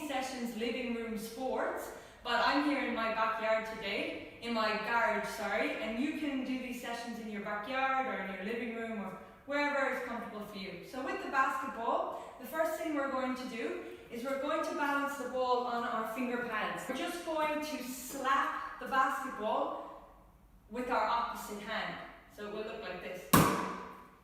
sessions living room sports, but I'm here in my backyard today, in my garage, sorry, and you can do these sessions in your backyard or in your living room or wherever is comfortable for you. So with the basketball, the first thing we're going to do is we're going to balance the ball on our finger pads. We're just going to slap the basketball with our opposite hand. So it will look like this.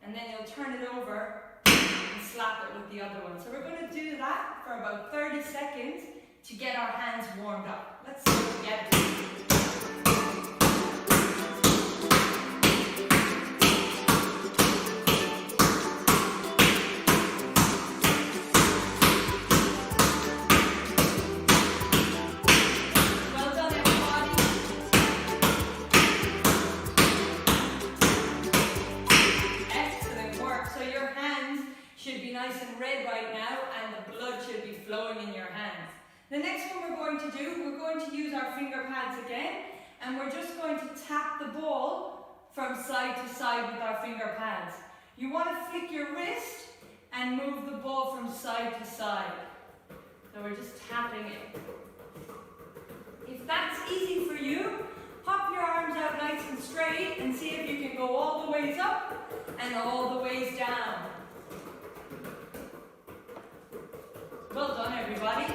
And then you'll turn it over and slap it with the other one. So we're going to do that for about 30 seconds to get our hands warmed up. Let's do it together. Nice and red right now, and the blood should be flowing in your hands. The next one we're going to do, we're going to use our finger pads again, and we're just going to tap the ball from side to side with our finger pads. You want to flick your wrist and move the ball from side to side. So we're just tapping it. If that's easy for you, pop your arms out nice and straight and see if you can go all the ways up and all the ways down. Well done, everybody.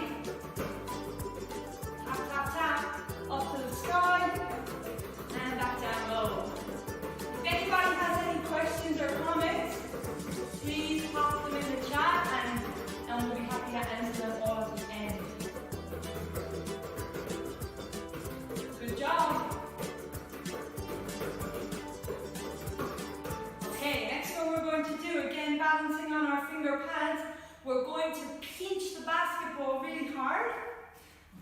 Tap, tap, tap, up to the sky, and back down low. If anybody has any questions or comments, please pop them in the chat, and we'll be happy to answer them all at the end. Good job. Okay, next one we're going to do, again balancing on our finger pads, we're going to pinch the basketball really hard.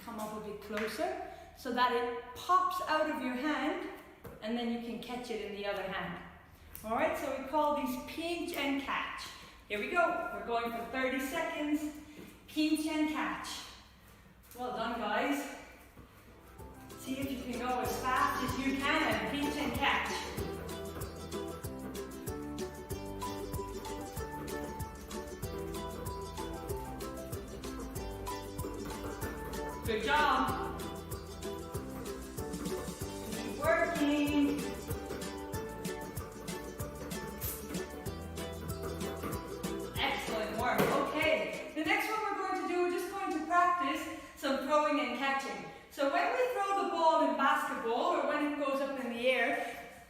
Come up a bit closer so that it pops out of your hand and then you can catch it in the other hand. Alright, so we call these pinch and catch. Here we go. We're going for 30 seconds. Pinch and catch. Well done, guys. See if you can go as fast as you can. Pinch and catch. Good job. Keep working. Excellent work. Okay, the next one we're going to do, we're just going to practice some throwing and catching. So when we throw the ball in basketball, or when it goes up in the air,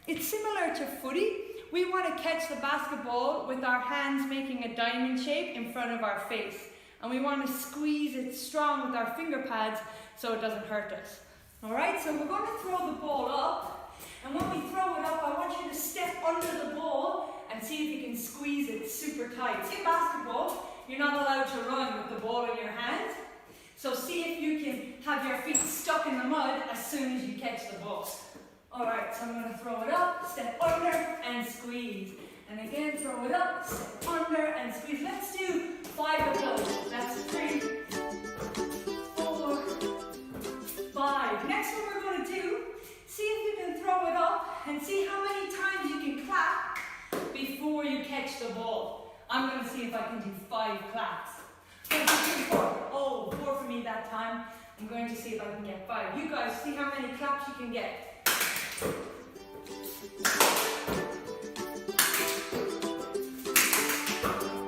it's similar to footy. We want to catch the basketball with our hands making a diamond shape in front of our face. And we want to squeeze it strong with our finger pads so it doesn't hurt us. Alright, so we're going to throw the ball up. And when we throw it up, I want you to step under the ball and see if you can squeeze it super tight. See, in basketball, you're not allowed to run with the ball in your hand. So see if you can have your feet stuck in the mud as soon as you catch the ball. Alright, so I'm going to throw it up, step under and squeeze. And again, throw it up, step under and squeeze. Let's do 5 of those. That's 3, 4, 5. Next one we're going to do, see if you can throw it up and see how many times you can clap before you catch the ball. I'm going to see if I can do 5 claps. 1, 2, 3, 4. Oh, 4 for me that time. I'm going to see if I can get 5. You guys, see how many claps you can get.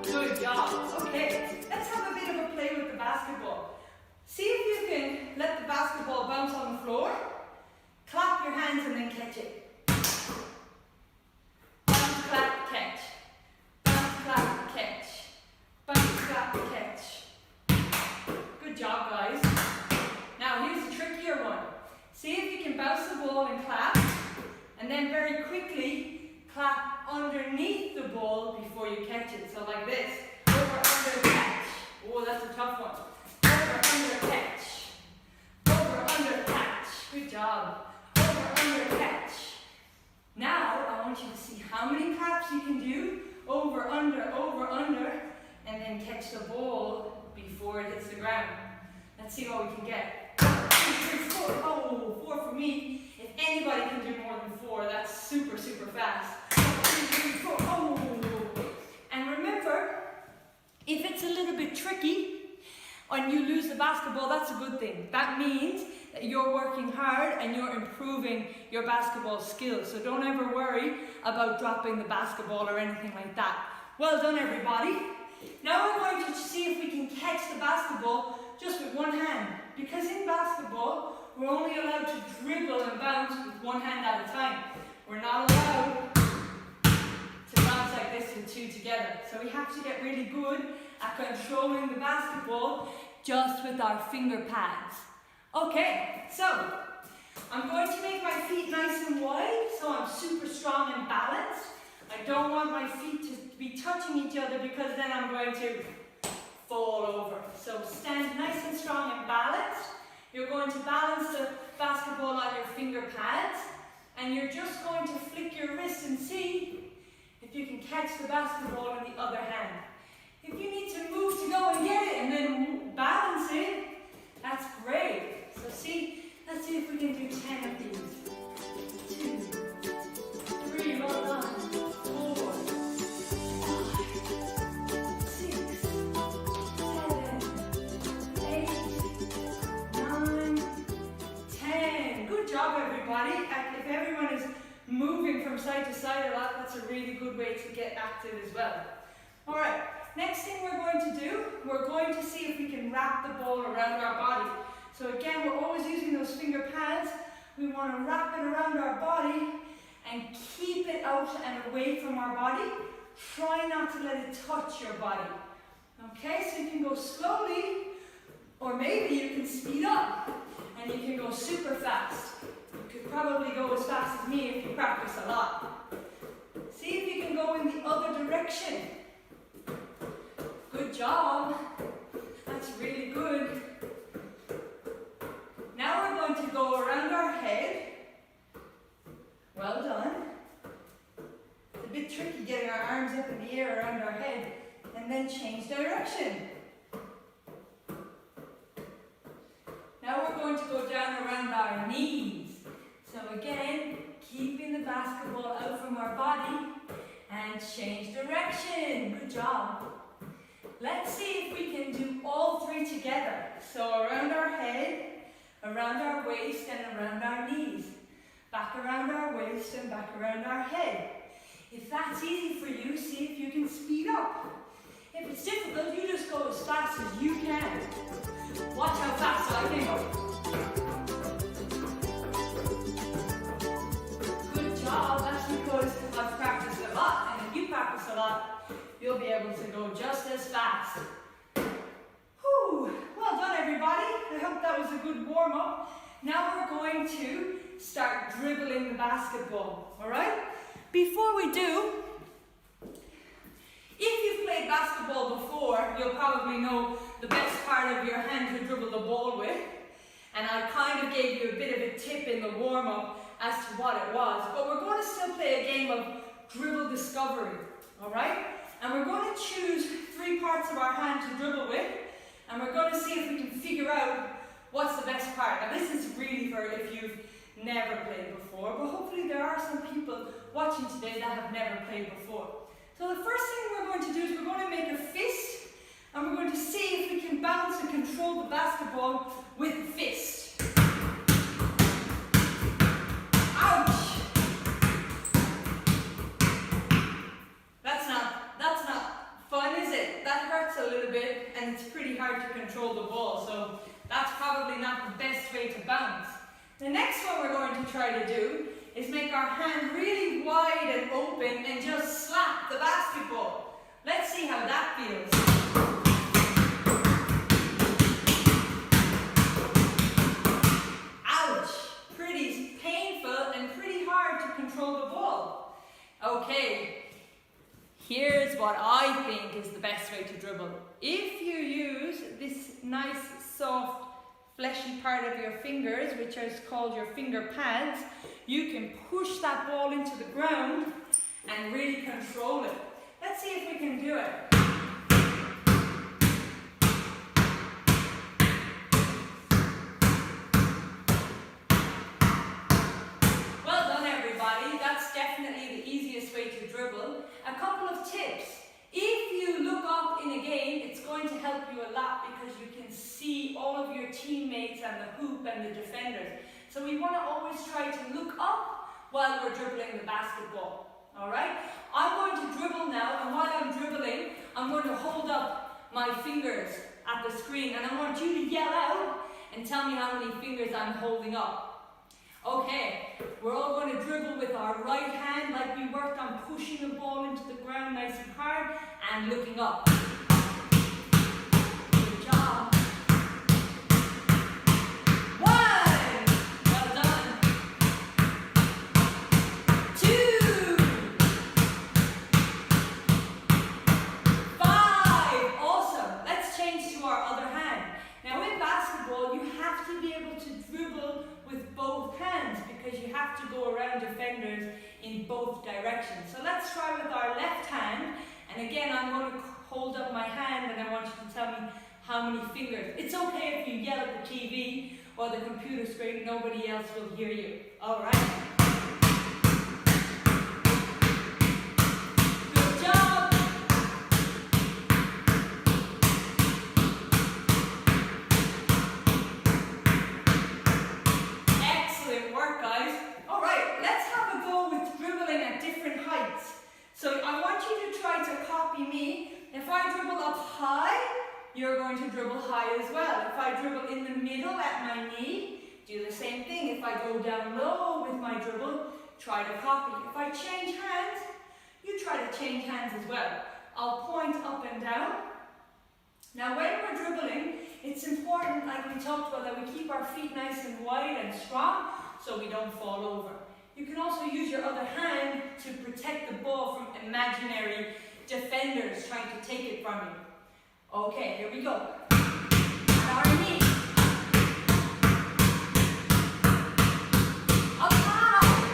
Good job. Okay, let's have a bit of a play with the basketball. See if you can let the basketball bounce on the floor. Clap your hands and then catch it. Bounce, clap, catch. Bounce, clap, catch. Bounce, clap, catch. Good job, guys. Now here's the trickier one. See if you can bounce the ball and clap, and then very quickly clap underneath the ball before you catch it. So like this. Over, under, catch. Oh, that's a tough one. Over, under, catch. Over, under, catch. Good job. Over, under, catch. Now, I want you to see how many claps you can do. Over, under, and then catch the ball before it hits the ground. Let's see what we can get. 1, 2, 3, 4. Oh, 4 for me. If anybody can do more than 4, that's super, super fast. 1, 2, 3, 4. Oh. And remember, if it's a little bit tricky, and you lose the basketball, that's a good thing. That means that you're working hard and you're improving your basketball skills. So don't ever worry about dropping the basketball or anything like that. Well done, everybody. Now we're going to see if we can catch the basketball just with one hand. Because in basketball, we're only allowed to dribble and bounce with one hand at a time. We're not allowed to bounce like this with two together. So we have to get really good at controlling the basketball just with our finger pads. Okay, so I'm going to make my feet nice and wide so I'm super strong and balanced. I don't want my feet to be touching each other because then I'm going to fall over. So stand nice and strong and balanced. You're going to balance the basketball on your finger pads and you're just going to flick your wrist and see if you can catch the basketball in the other hand. If you need to move to go and get it and then balance it, that's great. So let's see if we can do 10 of these. 2, 3, well done. 4, 5, 6, 7, 8, 9, 10. Good job, everybody. And if everyone is moving from side to side a lot, that's a really good way to get active as well. All right, next thing we're going to do, we're going to see if we can wrap the ball around our body. So again, we're always using those finger pads. We want to wrap it around our body and keep it out and away from our body. Try not to let it touch your body. Okay, so you can go slowly, or maybe you can speed up and you can go super fast. You could probably go as fast as me if you practice a lot. See if you can go in the other direction. Good job. That's really good. Now we're going to go around our head. Well done. It's a bit tricky getting our arms up in the air around our head and then change direction. Now we're going to go down around our knees. So again, keeping the basketball out from our body and change direction. Good job. Let's see if we can do all three together. So around our head, around our waist and around our knees. Back around our waist and back around our head. If that's easy for you, see if you can speed up. If it's difficult, you just go as fast as you can. Watch how fast I can go. Good job, that's because I've practiced a lot, and if you practice a lot, you'll be able to go just as fast. Whew. Well done, everybody. I hope that was a good warm-up. Now we're going to start dribbling the basketball, all right? Before we do, if you've played basketball before, you'll probably know the best part of your hand to dribble the ball with. And I kind of gave you a bit of a tip in the warm-up as to what it was. But we're going to still play a game of dribble discovery, all right? And we're going to choose 3 parts of our hand to dribble with. And we're going to see if we can figure out what's the best part. Now this is really for if you've never played before, but hopefully there are some people watching today that have never played before. So the first thing we're going to do is we're going to make a fist, and we're going to see if we can bounce and control the basketball with the fist. Ouch! That's not fun, is it? That hurts a little bit, and it's pretty hard to control the ball, so that's probably not the best way to bounce. The next one we're going to try to do is make our hand really wide and open and just slap the basketball. Let's see how that feels. Ouch! Pretty painful and pretty hard to control the ball. Okay, here's what I think is the best way to dribble. If you use this nice, soft, fleshy part of your fingers, which is called your finger pads, you can push that ball into the ground and really control it. Let's see if we can do it. Well done, everybody. That's definitely the easiest way to dribble. A couple of tips. If you look up in a game, it's going to help you a lot because you can see teammates and the hoop and the defenders. So we want to always try to look up while we're dribbling the basketball. Alright? I'm going to dribble now, and while I'm dribbling, I'm going to hold up my fingers at the screen, and I want you to yell out and tell me how many fingers I'm holding up. Okay, we're all going to dribble with our right hand like we worked on pushing the ball into the ground nice and hard and looking up. Good job. 1, well done. 2, 5, awesome. Let's change to our other hand. Now in basketball, you have to be able to dribble with both hands because you have to go around defenders in both directions. So let's try with our left hand, and again I'm going to hold up my hand and I want you to tell me how many fingers. It's okay if you yell at the TV or the computer screen, nobody else will hear you. Alright? Good job! So I want you to try to copy me. If I dribble up high, you're going to dribble high as well. If I dribble in the middle at my knee, do the same thing. If I go down low with my dribble, try to copy. If I change hands, you try to change hands as well. I'll point up and down. Now when we're dribbling, it's important, like we talked about, that we keep our feet nice and wide and strong so we don't fall over. You can also use your other hand to protect the ball from imaginary defenders trying to take it from you. Okay, here we go. At our knee. Up high.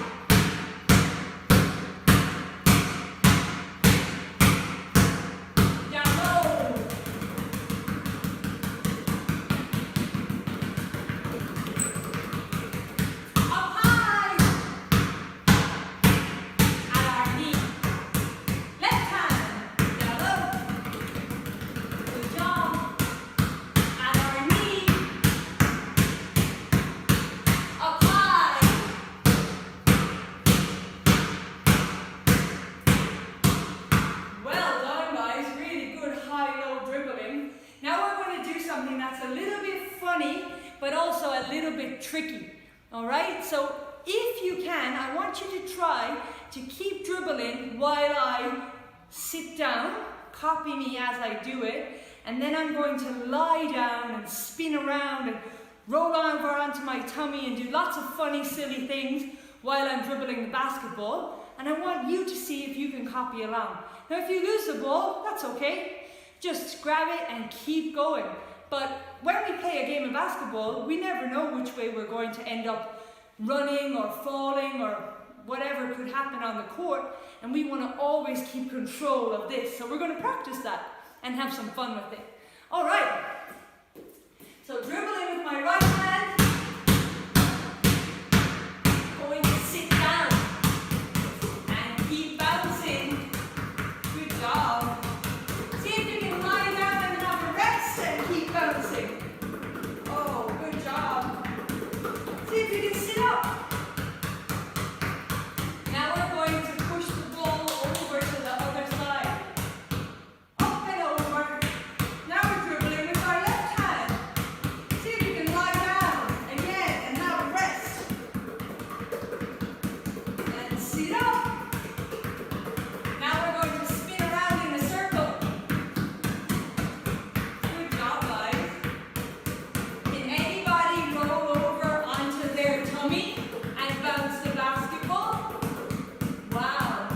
Down low. Up high. At our knee. Left hand. Down low. Good job. At our knee. Up high. Well done, guys. Really good high-low dribbling. Now we're going to do something that's a little bit funny, but also a little bit tricky. Alright? So if you can, I want you to try to keep dribbling while I sit down. Copy me as I do it. And then I'm going to lie down and spin around and roll over onto my tummy and do lots of funny, silly things while I'm dribbling the basketball. And I want you to see if you can copy along. Now if you lose the ball, that's okay. Just grab it and keep going. But when we play a game of basketball, we never know which way we're going to end up running or falling or whatever could happen on the court. And we want to always keep control of this. So we're going to practice that and have some fun with it. All right. So dribbling with my right hand. Going to sit down and keep bouncing. Good job. See if you can lie down and have a rest and keep bouncing. Oh, good job. See if you can sit up. Now we're going to push the ball over to the other side. Up and over. Now we're dribbling with our left hand. See if you can lie down again and have a rest. And sit up. Now we're going to spin around in a circle. Good job, guys. Can anybody roll over onto their tummy and bounce the basketball? Wow.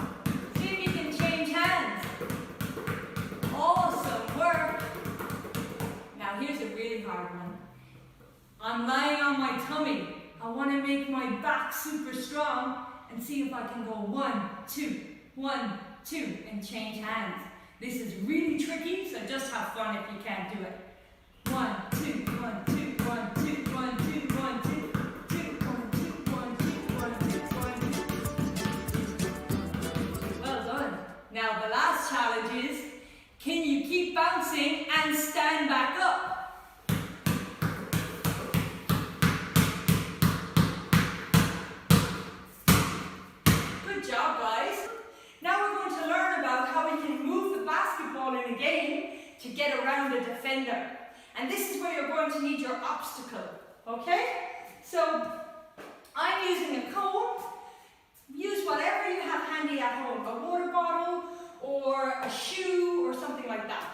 See if you can change hands. Awesome work. Now here's a really hard one. I'm lying on my tummy. I want to make my back super strong and see if I can go 1, 2, 1, 2 and change hands. This is really tricky, so just have fun if you can't do it. 1, 2, 1, 2, 1, 2, 1, 2, 1, 2, 2, 1, 2, 1, 2, 1, 2, 1, 2. Well done. Now the last challenge is, can you keep bouncing and stand back up? basketball in a game to get around a defender. And this is where you're going to need your obstacle, okay? So I'm using a cone. Use whatever you have handy at home, a water bottle or a shoe or something like that.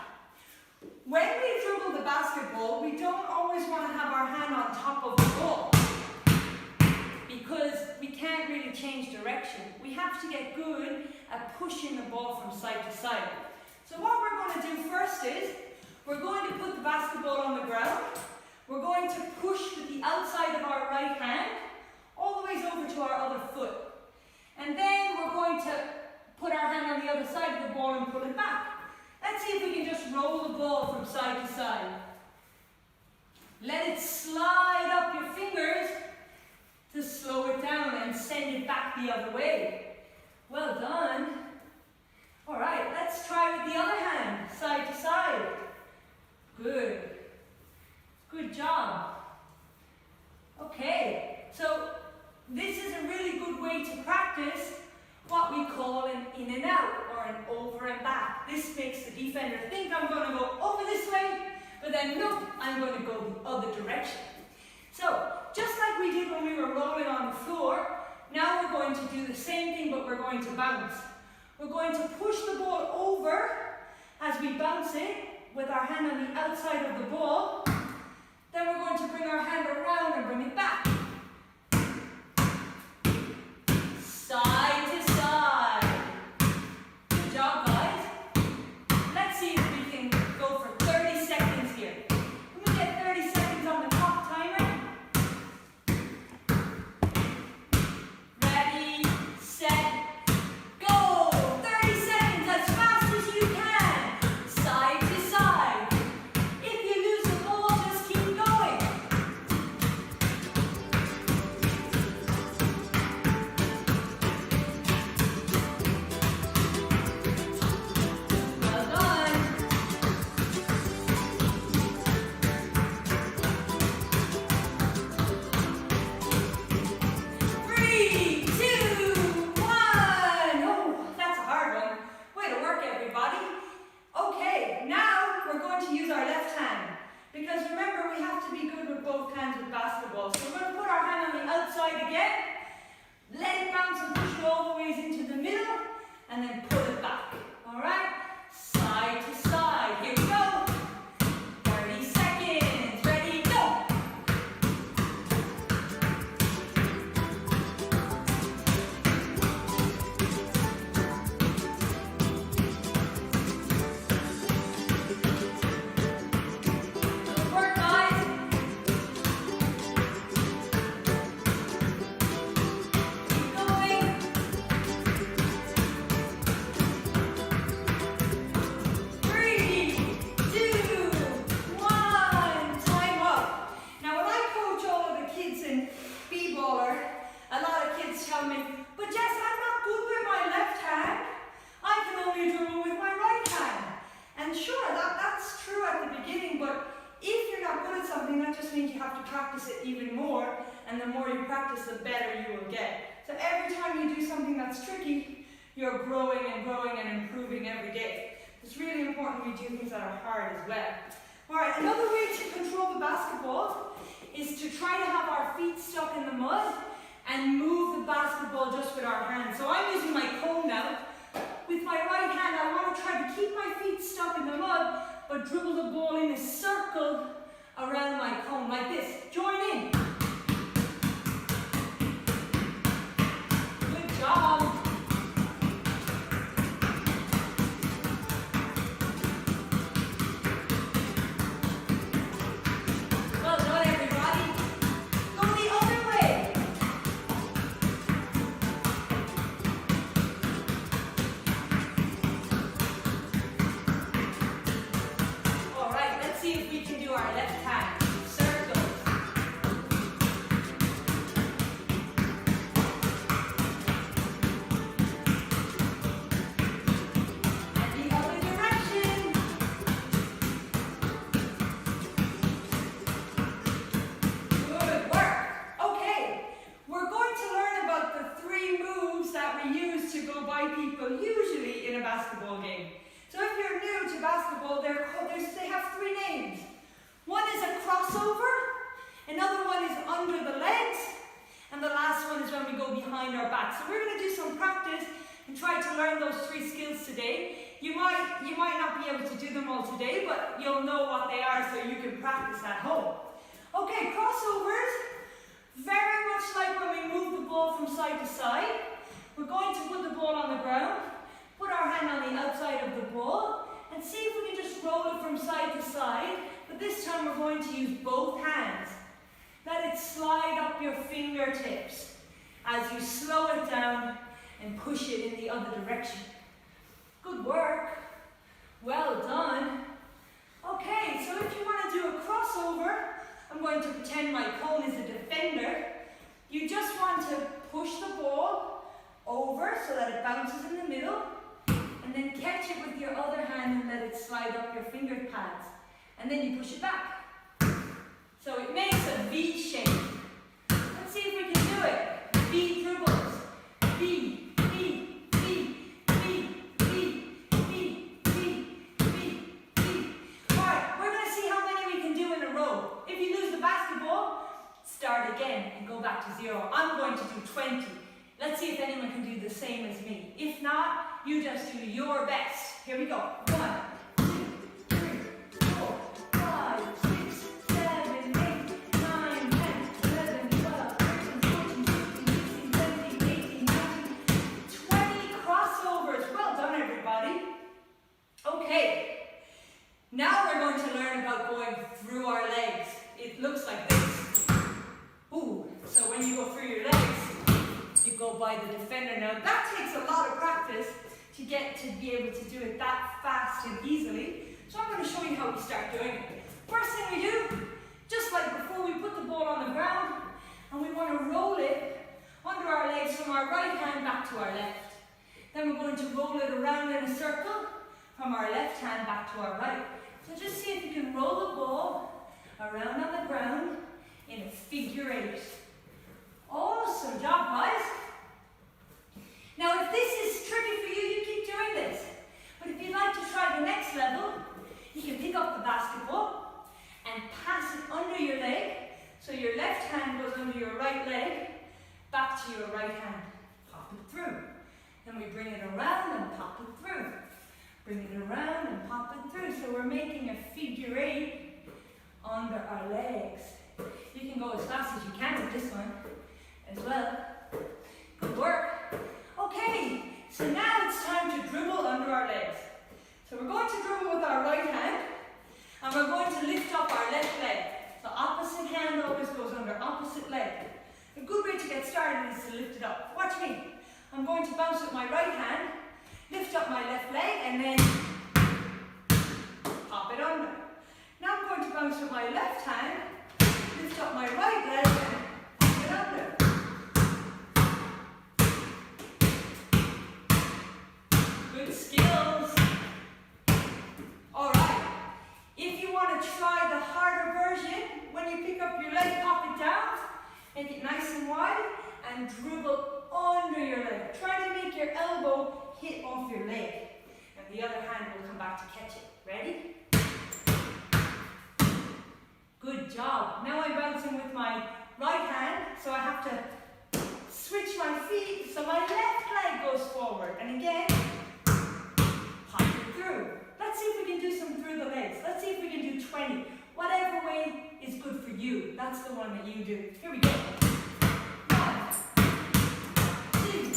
When we dribble the basketball, we don't always want to have our hand on top of the ball because we can't really change direction. We have to get good at pushing the ball from side to side. So what we're going to do first is, we're going to put the basketball on the ground. We're going to push with the outside of our right hand all the way over to our other foot. And then we're going to put our hand on the other side of the ball and pull it back. Let's see if we can just roll the ball from side to side. Let it slide up your fingers to slow it down and send it back the other way. Well done. All right, let's try with the other hand, side to side. Good. Good job. Okay, so this is a really good way to practice what we call an in and out or an over and back. This makes the defender think I'm going to go over this way, but then nope, I'm going to go the other direction. So just like we did when we were rolling on the floor, now we're going to do the same thing, but we're going to bounce. We're going to push the ball over as we bounce it with our hand on the outside of the ball. Then we're going to bring our hand around and bring it back. Side to side. Good job, guys. Let's see if we can go for 30 seconds here. Can we get 30 seconds on the clock timer? Ready, set, go! 30 seconds as fast as you can. Side to side. If you lose the ball, just keep going. Well done. 3, 2, 1. Oh, that's a hard one. Way to work, everybody. Okay, now we're going to use our left hand. Because remember, we have to be good with both hands with basketball. So we're going to put our hand on the outside again. Let it bounce and push it all the ways into the middle. And then pull it back. Alright? Side to side. Here we go. 30 seconds. Ready, go! Good work, guys. Keep going. 3, 2, 1. Time up. Now when I coach all of the kids in b-baller, a lot of kids tell me, but Jess, I'm not good with my left hand. I can only dribble with my right hand. And sure, that's true at the beginning, but if you're not good at something, that just means you have to practice it even more, and the more you practice, the better you will get. So every time you do something that's tricky, you're growing and growing and improving every day. It's really important we do things that are hard as well. Alright, another way to control the basketball is to try to have our feet stuck in the mud and move the basketball just with our hands. So I'm using my cone now. With my right hand, I want to try to keep my feet stuck in the mud, but dribble the ball in a circle around my cone, like this. Join in. Good job. Well done, everybody. Go the other way. All right, let's see if we can do our left hand. Circle. And the other direction. Good work. Okay, we're going to learn about the 3 moves that we use to go by people usually in a basketball game. So if you're new to to basketball, they have three names. One is a crossover, another one is under the legs, and the last one is when we go behind our back. So we're going to do some practice and try to learn those three skills today. You might not be able to do them all today, but you'll know what they are so you can practice at home. Okay, crossovers, very much like when we move the ball from side to side. We're going to put the ball on the ground, put our hand on the outside of the ball, and see if we can just roll it from side to side, but this time we're going to use both hands. Let it slide up your fingertips as you slow it down and push it in the other direction. Good work. Well done. Okay, so if you want to do a crossover, I'm going to pretend my cone is a defender. You just want to push the ball over so that it bounces in the middle, and then catch it with your other hand and let it slide up your finger pads. And then you push it back. So it makes a V shape. Let's see if we can do it. V dribbles. V, V, V, V, V, V, V, V, V. Alright, we're going to see how many we can do in a row. If you lose the basketball, start again and go back to 0. I'm going to do 20. Let's see if anyone can do the same as me. If not, you just do your best. Here we go. 1, 2, 3, 4, 5, 6, 7, 8, 9, 10, 11, 12, 13, 14, 15, 16, 17, 18, 19, 20 crossovers. Well done, everybody. Okay. Now we're going to learn about going through our legs. It looks like this. Ooh, so when you go through your legs, you go by the defender. Now that takes a lot of practice to get to be able to do it that fast and easily. So I'm going to show you how we start doing it. First thing we do, just like before, we put the ball on the ground and we want to roll it under our legs from our right hand back to our left. Then we're going to roll it around in a circle from our left hand back to our right. So just see if you can roll the ball around on the ground in a figure 8. Awesome job, guys. Now, if this is tricky for you, you keep doing this. But if you'd like to try the next level, you can pick up the basketball and pass it under your leg. So your left hand goes under your right leg, back to your right hand. Pop it through. Then we bring it around and pop it through. Bring it around and pop it through. So we're making a figure 8 under our legs. You can go as fast as you can with this one as well. Good work. Okay, so now it's time to dribble under our legs. So we're going to dribble with our right hand, and we're going to lift up our left leg. So opposite hand always goes under opposite leg. A good way to get started is to lift it up. Watch me. I'm going to bounce with my right hand, lift up my left leg, and then pop it under. Now I'm going to bounce with my left hand, lift up my right leg, and pop it under. Good skills. Alright, if you want to try the harder version, when you pick up your leg, pop it down, make it nice and wide, and dribble under your leg. Try to make your elbow hit off your leg, and the other hand will come back to catch it. Ready? Good job. Now I'm bouncing with my right hand, so I have to switch my feet so my left leg goes forward. And again, pop it through. Let's see if we can do some through the legs. Let's see if we can do 20. Whatever way is good for you. That's the one that you do. Here we go. 1, 2,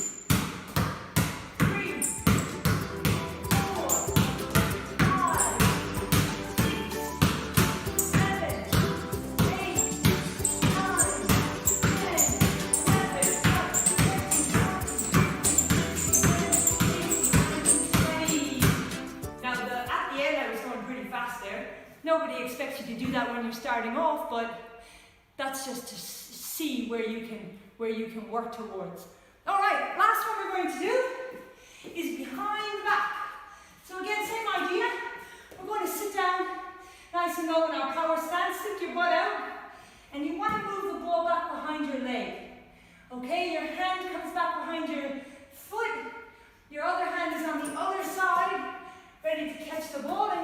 3, 4, 5, 6, 7, 8, 9, 10, 11, 12, 13, 14, 15, 16, 17, 18, 19, 20. Now at the end I was going pretty fast there. Nobody expects you to do that when you're starting off, but that's just to see where you can work towards. All right, last one we're going to do is behind the back. So again, same idea. We're going to sit down nice and low in our power stance, stick your butt out, and you want to move the ball back behind your leg. Okay, your hand comes back behind your foot, your other hand is on the other side, ready to catch the ball, and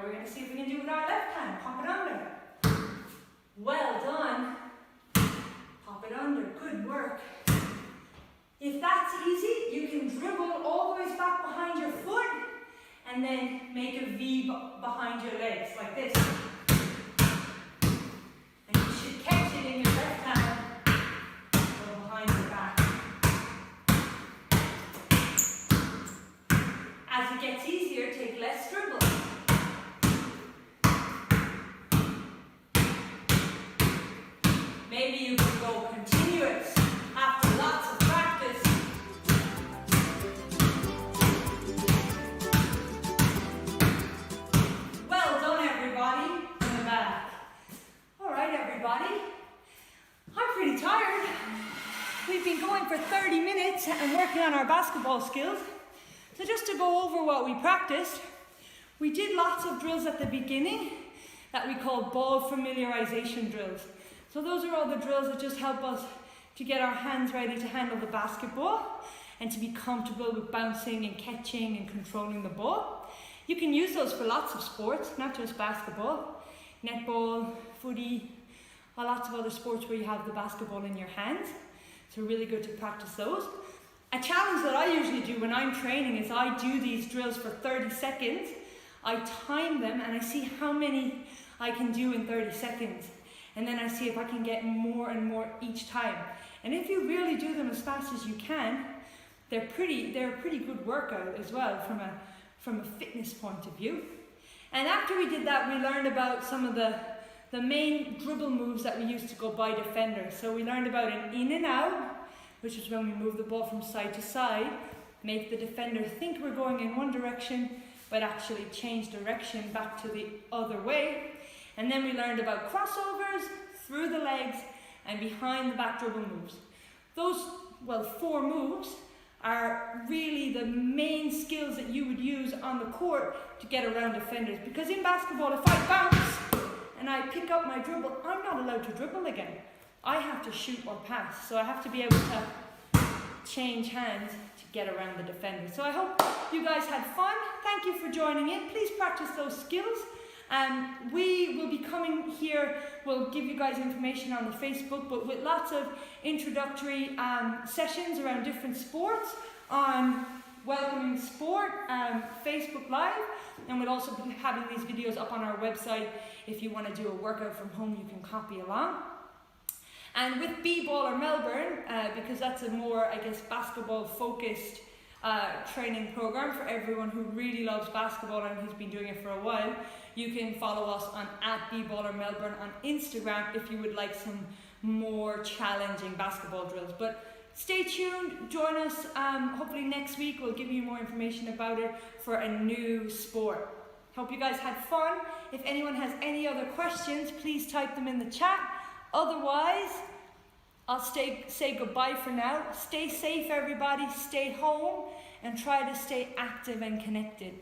we're going to see if we can do it with our left hand. Pop it under. Well done. Pop it under. Good work. If that's easy, you can dribble all the way back behind your foot and then make a V behind your legs like this. And you should catch it in your left hand or behind your back. As it gets easier, take less dribble. Maybe you can go continuous after lots of practice. Well done, everybody. In the back. All right, everybody. I'm pretty tired. We've been going for 30 minutes and working on our basketball skills. So just to go over what we practiced, we did lots of drills at the beginning that we call ball familiarization drills. So those are all the drills that just help us to get our hands ready to handle the basketball and to be comfortable with bouncing and catching and controlling the ball. You can use those for lots of sports, not just basketball. Netball, footy, lots of other sports where you have the basketball in your hands. So really good to practice those. A challenge that I usually do when I'm training is I do these drills for 30 seconds. I time them and I see how many I can do in 30 seconds. And then I see if I can get more and more each time. And if you really do them as fast as you can, they're a pretty good workout as well from a fitness point of view. And after we did that, we learned about some of the main dribble moves that we use to go by defenders. So we learned about an in and out, which is when we move the ball from side to side, make the defender think we're going in one direction, but actually change direction back to the other way. And then we learned about crossovers, through the legs, and behind the back dribble moves. Those, 4 moves are really the main skills that you would use on the court to get around defenders. Because in basketball, if I bounce and I pick up my dribble, I'm not allowed to dribble again. I have to shoot or pass. So I have to be able to change hands to get around the defender. So I hope you guys had fun. Thank you for joining in. Please practice those skills. We will be coming here, we'll give you guys information on the Facebook, but with lots of introductory sessions around different sports on Welcoming Sport, Facebook Live, and we'll also be having these videos up on our website. If you want to do a workout from home, you can copy along. And with B-Baller Melbourne, because that's a more, basketball focused training program for everyone who really loves basketball and who's been doing it for a while, you can follow us on @BBallerMelbourne on Instagram if you would like some more challenging basketball drills. But stay tuned, join us. Hopefully next week we'll give you more information about it for a new sport. Hope you guys had fun. If anyone has any other questions, please type them in the chat. Otherwise, I'll say goodbye for now. Stay safe, everybody. Stay home and try to stay active and connected.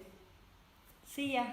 See ya.